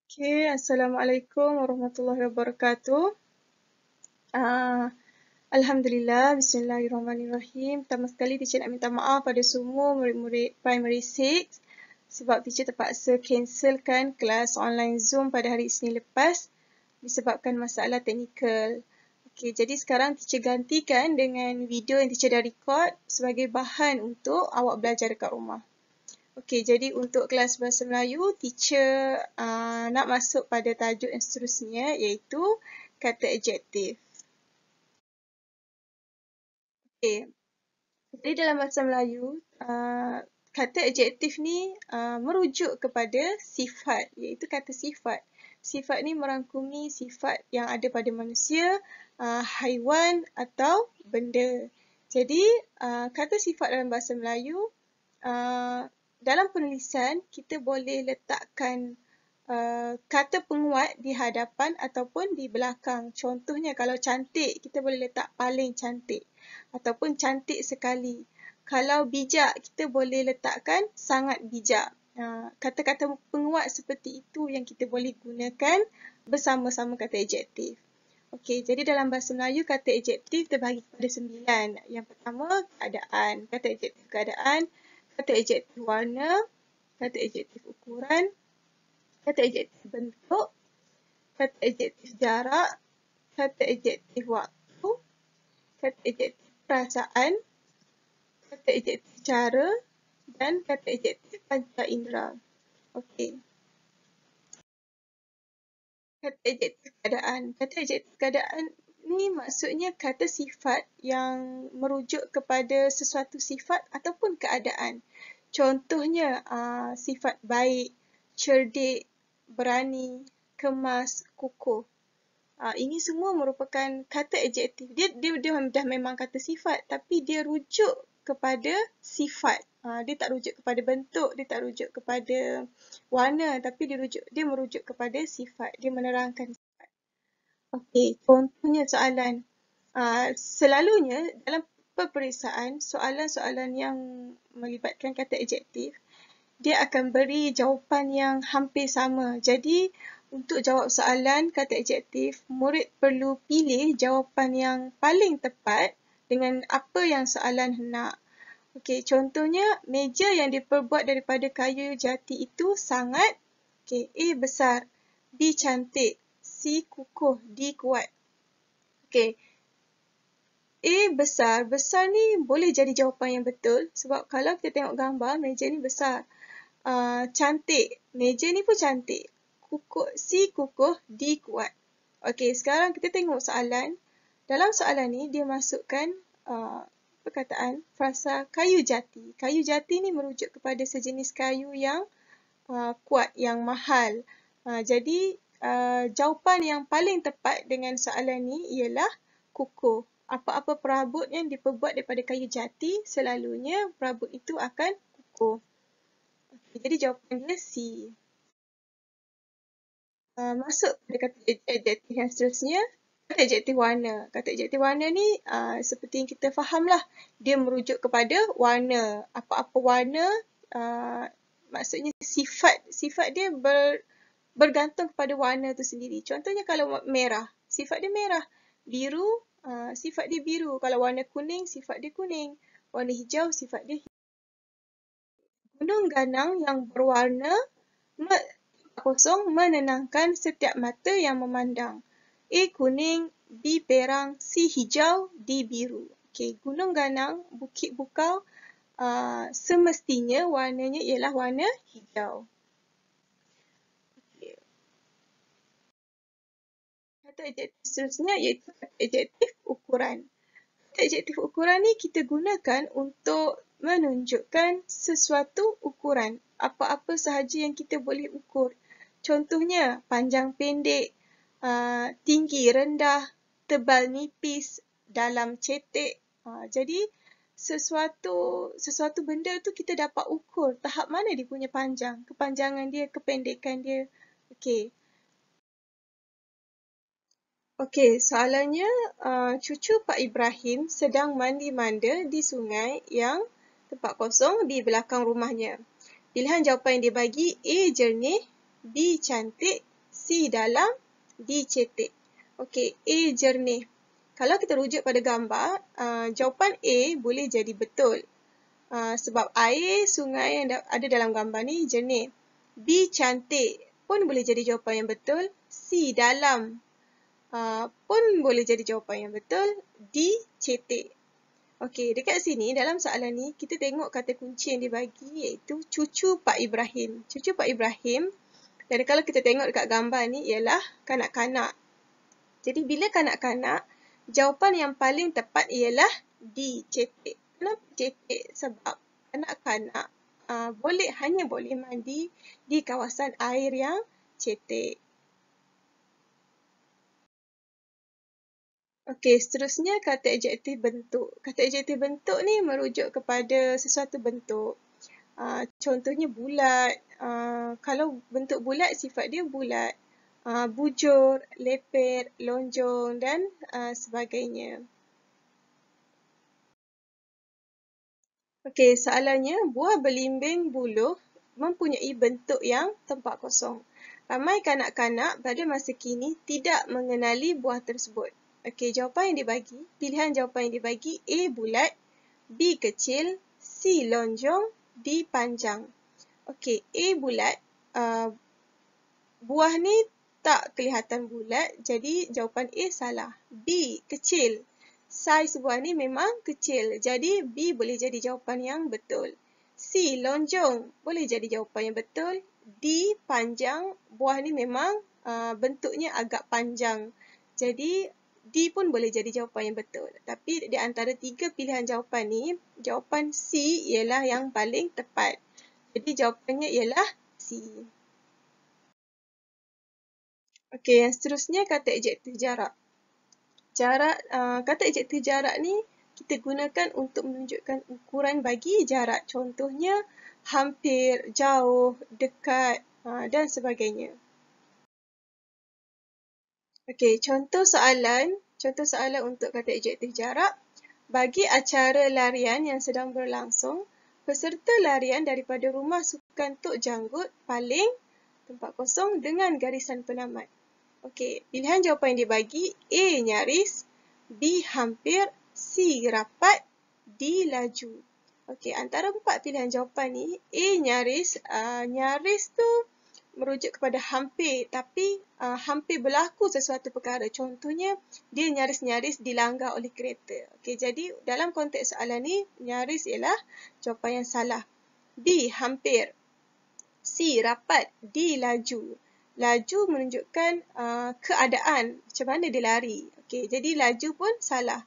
Okay, Assalamualaikum warahmatullahi wabarakatuh. Ah, Alhamdulillah, Bismillahirrahmanirrahim. Pertama sekali, teacher nak minta maaf pada semua murid-murid Primary 6 sebab teacher terpaksa cancelkan kelas online Zoom pada hari Isnin lepas disebabkan masalah teknikal. Okay, jadi sekarang teacher gantikan dengan video yang teacher dah record sebagai bahan untuk awak belajar dekat rumah. Okey, jadi untuk kelas Bahasa Melayu, teacher nak masuk pada tajuk yang seterusnya iaitu kata adjektif. Okey, jadi dalam Bahasa Melayu, kata adjektif ni merujuk kepada sifat iaitu kata sifat. Sifat ni merangkumi sifat yang ada pada manusia, haiwan atau benda. Jadi, kata sifat dalam Bahasa Melayu dalam penulisan, kita boleh letakkan kata penguat di hadapan ataupun di belakang. Contohnya, kalau cantik, kita boleh letak paling cantik ataupun cantik sekali. Kalau bijak, kita boleh letakkan sangat bijak. Kata-kata penguat seperti itu yang kita boleh gunakan bersama-sama kata adjektif. Okey, jadi dalam Bahasa Melayu, kata adjektif terbahagi kepada 9. Yang pertama, keadaan. Kata adjektif keadaan. Kata adjektif warna, kata adjektif ukuran, kata adjektif bentuk, kata adjektif jarak, kata adjektif waktu, kata adjektif perasaan, kata adjektif cara dan kata adjektif panca indera. Okey. Kata adjektif keadaan. Kata adjektif keadaan ni maksudnya kata sifat yang merujuk kepada sesuatu sifat ataupun keadaan. Contohnya sifat baik, cerdik, berani, kemas, kukuh. Ini semua merupakan kata adjektif. Dia dah memang kata sifat tapi dia rujuk kepada sifat. Dia tak rujuk kepada bentuk, dia tak rujuk kepada warna tapi dia merujuk kepada sifat. Dia menerangkan sifat. Okey, contohnya soalan. Selalunya dalam peperiksaan, soalan-soalan yang melibatkan kata adjektif, dia akan beri jawapan yang hampir sama. Jadi, untuk jawab soalan kata adjektif, murid perlu pilih jawapan yang paling tepat dengan apa yang soalan nak. Okey, contohnya meja yang diperbuat daripada kayu jati itu sangat A besar, B cantik, C kukuh, D kuat. Okey. A besar. Besar ni boleh jadi jawapan yang betul sebab kalau kita tengok gambar, meja ni besar. Cantik. Meja ni pun cantik. C kukuh, D kuat. Okey, sekarang kita tengok soalan. Dalam soalan ni, dia masukkan perkataan frasa kayu jati. Kayu jati ni merujuk kepada sejenis kayu yang kuat, yang mahal. Jadi, jawapan yang paling tepat dengan soalan ni ialah kukuh. Apa-apa perabot yang diperbuat daripada kayu jati, selalunya perabot itu akan kukuh. Jadi jawapan dia C. Masuk pada kata adjektif yang seterusnya, kata adjektif warna. Kata adjektif warna ni seperti yang kita fahamlah, dia merujuk kepada warna. Apa-apa warna, maksudnya sifat dia bergantung kepada warna itu sendiri. Contohnya kalau merah, sifat dia merah. Biru, sifat dia biru. Kalau warna kuning, sifat dia kuning. Warna hijau, sifat dia hijau. Gunung ganang yang berwarna kosong menenangkan setiap mata yang memandang. A kuning, B perang, C hijau, D biru. Okey, gunung ganang, bukit bukau, semestinya warnanya ialah warna hijau. Okay. Kata adjektif seterusnya iaitu kata adjektif ukuran. Kata adjektif ukuran ni kita gunakan untuk menunjukkan sesuatu ukuran. Apa-apa sahaja yang kita boleh ukur. Contohnya panjang pendek, tinggi rendah, tebal nipis, dalam cetek. Jadi sesuatu benda tu kita dapat ukur tahap mana dia punya panjang, kepanjangan dia, kependekan dia. Okey. Okey, soalannya cucu Pak Ibrahim sedang mandi-manda di sungai yang tempat kosong di belakang rumahnya. Pilihan jawapan yang dia bagi A jernih, B cantik, C dalam, D cetek. Okey, A jernih. Kalau kita rujuk pada gambar, jawapan A boleh jadi betul. Sebab air sungai yang ada dalam gambar ni jernih. B cantik pun boleh jadi jawapan yang betul. C dalam pun boleh jadi jawapan yang betul. D cetek. Okey, dekat sini dalam soalan ni kita tengok kata kunci yang dibagi iaitu cucu Pak Ibrahim. Cucu Pak Ibrahim, dan kalau kita tengok dekat gambar ni ialah kanak-kanak. Jadi bila kanak-kanak, jawapan yang paling tepat ialah D cetek. Kenapa cetek? Sebab kanak-kanak hanya boleh mandi di kawasan air yang cetek. Okey, seterusnya kata adjektif bentuk. Kata adjektif bentuk ni merujuk kepada sesuatu bentuk. Contohnya bulat. Kalau bentuk bulat, sifat dia bulat. Bujur, lepet, lonjong dan sebagainya. Okey, soalannya, buah belimbing buluh mempunyai bentuk yang tempat kosong. Ramai kanak-kanak pada masa kini tidak mengenali buah tersebut. Okey, jawapan yang dibagi, pilihan jawapan yang dibagi A bulat, B kecil, C lonjong, D panjang. Okey, A bulat, buah ni tak kelihatan bulat, jadi jawapan A salah. B kecil, saiz buah ni memang kecil, jadi B boleh jadi jawapan yang betul. C lonjong boleh jadi jawapan yang betul. D panjang, buah ni memang bentuknya agak panjang, jadi D pun boleh jadi jawapan yang betul. Tapi di antara tiga pilihan jawapan ni, jawapan C ialah yang paling tepat. Jadi jawapannya ialah C. Okey, yang seterusnya kata adjektif jarak. Kata adjektif jarak ni kita gunakan untuk menunjukkan ukuran bagi jarak. Contohnya hampir, jauh, dekat dan sebagainya. Okey, contoh soalan untuk kata adjektif jarak. Bagi acara larian yang sedang berlangsung, peserta larian daripada rumah sukan Tok Janggut paling tempat kosong dengan garisan penamat. Okey, pilihan jawapan yang dibagi A nyaris, B hampir, C rapat, D laju. Okey, antara empat pilihan jawapan ni, A nyaris, nyaris tu merujuk kepada hampir, tapi hampir berlaku sesuatu perkara. Contohnya, dia nyaris-nyaris dilanggar oleh kereta. Okey, jadi dalam konteks soalan ni, nyaris ialah jawapan yang salah. B hampir, C rapat, D laju. Laju menunjukkan keadaan, macam mana dia lari. Okey, jadi laju pun salah.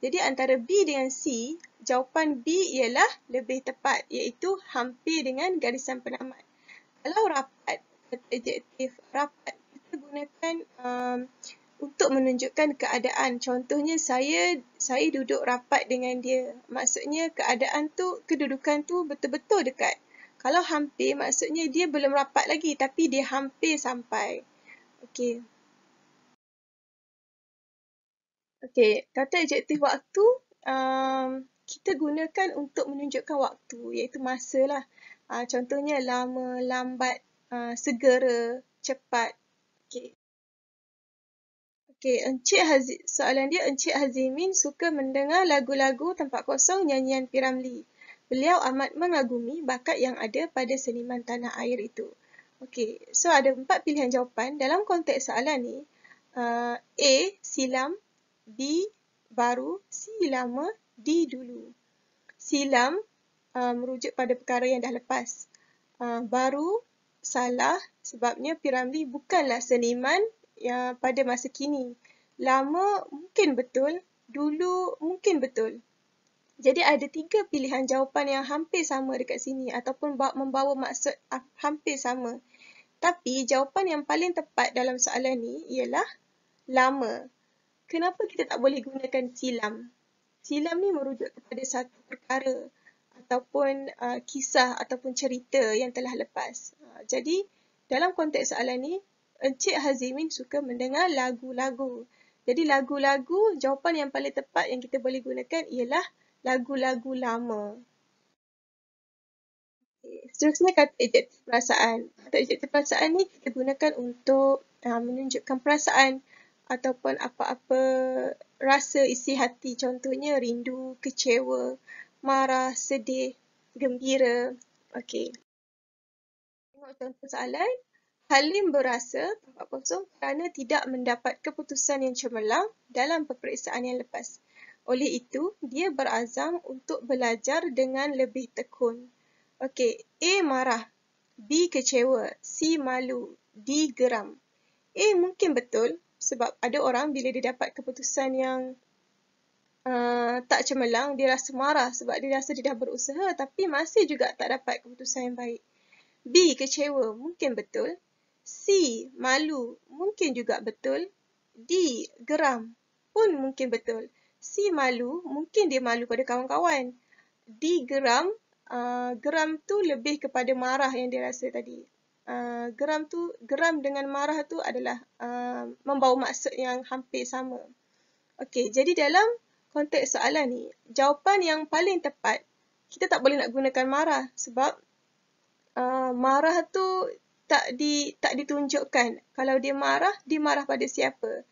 Jadi antara B dengan C, jawapan B ialah lebih tepat, iaitu hampir dengan garisan penamat. Kalau rapat, adjektif rapat, kita gunakan untuk menunjukkan keadaan. Contohnya saya duduk rapat dengan dia. Maksudnya kedudukan tu betul-betul dekat. Kalau hampir, maksudnya dia belum rapat lagi tapi dia hampir sampai. Okey. Okey, kata adjektif waktu kita gunakan untuk menunjukkan waktu, iaitu masa lah. Contohnya lama, lambat, segera, cepat. Okey. Okey, soalan dia, Encik Hazimin suka mendengar lagu-lagu tempat kosong nyanyian P.Ramlee. Beliau amat mengagumi bakat yang ada pada seniman tanah air itu. Okey, so ada empat pilihan jawapan. Dalam konteks soalan ni, A, silam, B, baru, C, lama, D, dulu. Silam merujuk pada perkara yang dah lepas. Baru, salah sebabnya P.Ramlee bukanlah seniman yang pada masa kini. Lama mungkin betul, dulu mungkin betul. Jadi ada tiga pilihan jawapan yang hampir sama dekat sini ataupun membawa maksud hampir sama. Tapi jawapan yang paling tepat dalam soalan ni ialah lama. Kenapa kita tak boleh gunakan silam? Silam ni merujuk kepada satu perkara ataupun kisah ataupun cerita yang telah lepas. Jadi dalam konteks soalan ni, Encik Hazimin suka mendengar lagu-lagu. Jadi lagu-lagu, jawapan yang paling tepat yang kita boleh gunakan ialah lagu-lagu lama. Seterusnya kata adjektif perasaan. Kata adjektif perasaan ni kita gunakan untuk menunjukkan perasaan ataupun apa-apa rasa isi hati. Contohnya rindu, kecewa, marah, sedih, gembira. Okey. Tengok contoh soalan. Halim berasa tempat kosong kerana tidak mendapat keputusan yang cemerlang dalam peperiksaan yang lepas. Oleh itu, dia berazam untuk belajar dengan lebih tekun. Okey, A marah, B kecewa, C malu, D geram. A mungkin betul sebab ada orang bila dia dapat keputusan yang tak cemerlang, dia rasa marah sebab dia rasa dia dah berusaha tapi masih juga tak dapat keputusan yang baik. B kecewa, mungkin betul. C malu, mungkin juga betul. D geram pun mungkin betul. C malu, mungkin dia malu pada kawan-kawan. D geram, geram tu lebih kepada marah yang dia rasa tadi. Geram dengan marah tu adalah membawa maksud yang hampir sama. Okey, jadi dalam konteks soalan ni, jawapan yang paling tepat, kita tak boleh nak gunakan marah sebab marah tu tak ditunjukkan. Kalau dia marah pada siapa?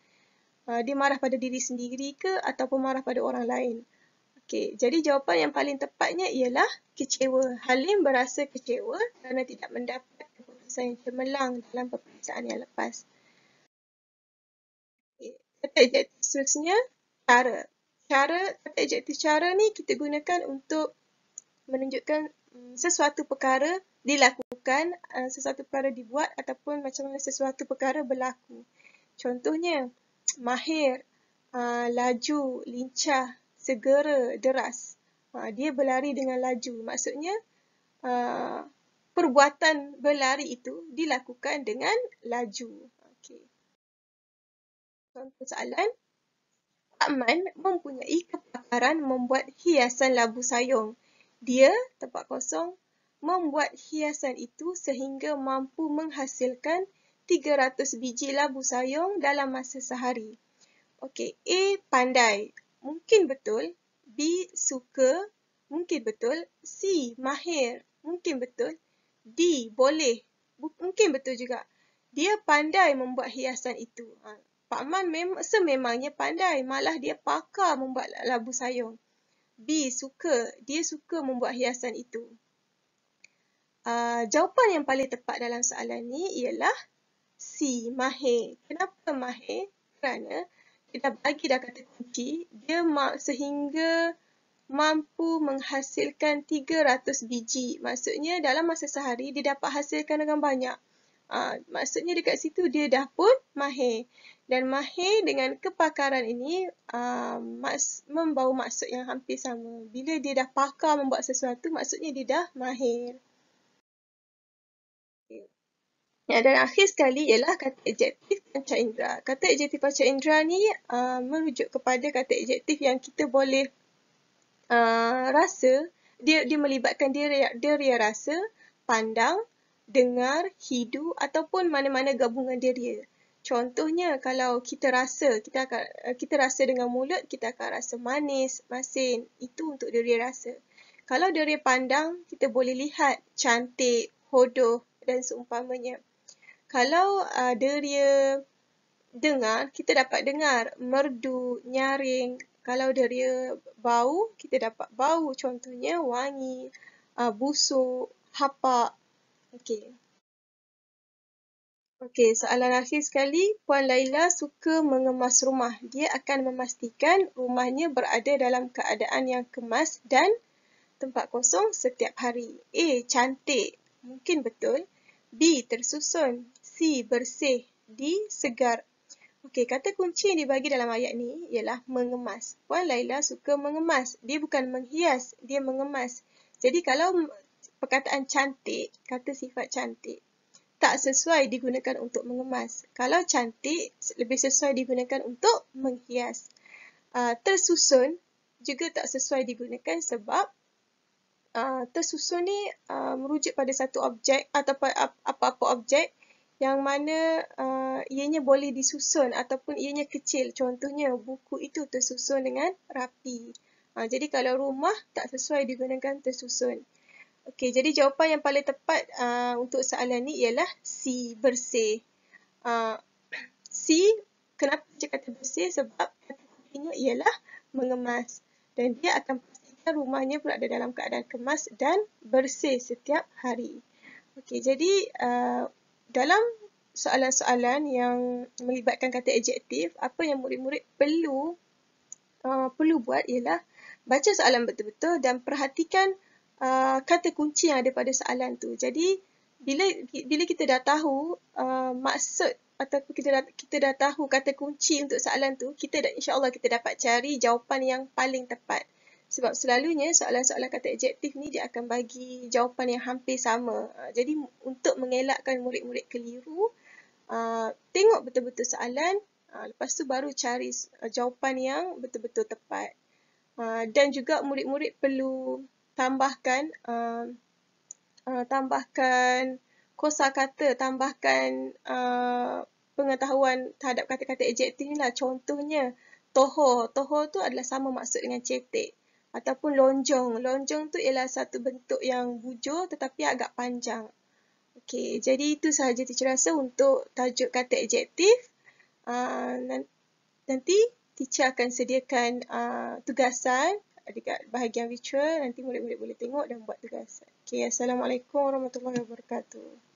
Dia marah pada diri sendiri ke ataupun marah pada orang lain? Okey, jadi jawapan yang paling tepatnya ialah kecewa. Halim berasa kecewa kerana tidak mendapat keputusan yang cemerlang dalam peperiksaan yang lepas. Okay. Kata adjektif seterusnya, cara. Kata adjektif cara ni kita gunakan untuk menunjukkan sesuatu perkara dilakukan, sesuatu perkara dibuat ataupun macam mana sesuatu perkara berlaku. Contohnya, mahir, laju, lincah, segera, deras. Dia berlari dengan laju. Maksudnya, perbuatan berlari itu dilakukan dengan laju. Okay. Contoh soalan, Pak Man mempunyai kepakaran membuat hiasan labu sayong. Dia, tempat kosong, membuat hiasan itu sehingga mampu menghasilkan 300 biji labu sayong dalam masa sehari. Okey, A pandai, mungkin betul. B suka, mungkin betul. C mahir, mungkin betul. D boleh, mungkin betul juga. Dia pandai membuat hiasan itu. Pak Man sememangnya pandai, malah dia pakar membuat labu sayong. B suka, dia suka membuat hiasan itu. Jawapan yang paling tepat dalam soalan ni ialah C, mahir. Kenapa mahir? Kerana dia dah bagi dah kata kunci, dia sehingga mampu menghasilkan 300 biji. Maksudnya dalam masa sehari dia dapat hasilkan dengan banyak. Maksudnya dekat situ dia dah pun mahir. Dan mahir dengan kepakaran ini membawa maksud yang hampir sama. Bila dia dah pakar membuat sesuatu, maksudnya dia dah mahir. Dan akhir sekali ialah kata adjektif panca indera. Kata adjektif panca indera ni merujuk kepada kata adjektif yang kita boleh rasa, dia melibatkan deria rasa, pandang, dengar, hidu ataupun mana-mana gabungan deria. Contohnya kalau kita rasa dengan mulut, kita akan rasa manis, masin. Itu untuk deria rasa. Kalau deria pandang, kita boleh lihat cantik, hodoh dan seumpamanya. Kalau deria dengar, kita dapat dengar merdu, nyaring. Kalau deria bau, kita dapat bau. Contohnya wangi, busuk, hapak. Okey. Okey, soalan akhir sekali. Puan Laila suka mengemas rumah. Dia akan memastikan rumahnya berada dalam keadaan yang kemas dan tempat kosong setiap hari. A. Cantik. Mungkin betul. B. Tersusun. C. Bersih. D. Segar. Okey, kata kunci yang dibagi dalam ayat ni ialah mengemas. Puan Laila suka mengemas. Dia bukan menghias, dia mengemas. Jadi kalau perkataan cantik, kata sifat cantik, tak sesuai digunakan untuk mengemas. Kalau cantik, lebih sesuai digunakan untuk menghias. Tersusun juga tak sesuai digunakan sebab tersusun ni merujuk pada satu objek atau apa-apa objek yang mana ianya boleh disusun ataupun ianya kecil. Contohnya, buku itu tersusun dengan rapi. Jadi kalau rumah tak sesuai digunakan tersusun. Okey, jadi jawapan yang paling tepat untuk soalan ni ialah C, bersih. bersih. Kenapa saya kata bersih? Sebab kata kuncinya ialah mengemas. Dan dia akan pastikan rumahnya berada dalam keadaan kemas dan bersih setiap hari. Okey, jadi dalam soalan-soalan yang melibatkan kata adjektif, apa yang murid-murid perlu buat ialah baca soalan betul-betul dan perhatikan kata kunci yang ada pada soalan tu. Jadi bila kita dah tahu maksud ataupun kita dah tahu kata kunci untuk soalan tu, insya-Allah kita dapat cari jawapan yang paling tepat. Sebab selalunya soalan-soalan kata adjektif ni dia akan bagi jawapan yang hampir sama. Jadi untuk mengelakkan murid-murid keliru, tengok betul-betul soalan, lepas tu baru cari jawapan yang betul-betul tepat. Dan juga murid-murid perlu tambahkan kosakata, tambahkan pengetahuan terhadap kata-kata adjektif ni lah. Contohnya, tohor. Tohor tu adalah sama maksud dengan cetek. Ataupun lonjong. Lonjong tu ialah satu bentuk yang bujur tetapi agak panjang. Okey, jadi itu sahaja teacher rasa untuk tajuk kata adjektif. Nanti teacher akan sediakan tugasan dekat bahagian virtual. Nanti murid-murid boleh tengok dan buat tugasan. Okey, Assalamualaikum warahmatullahi wabarakatuh.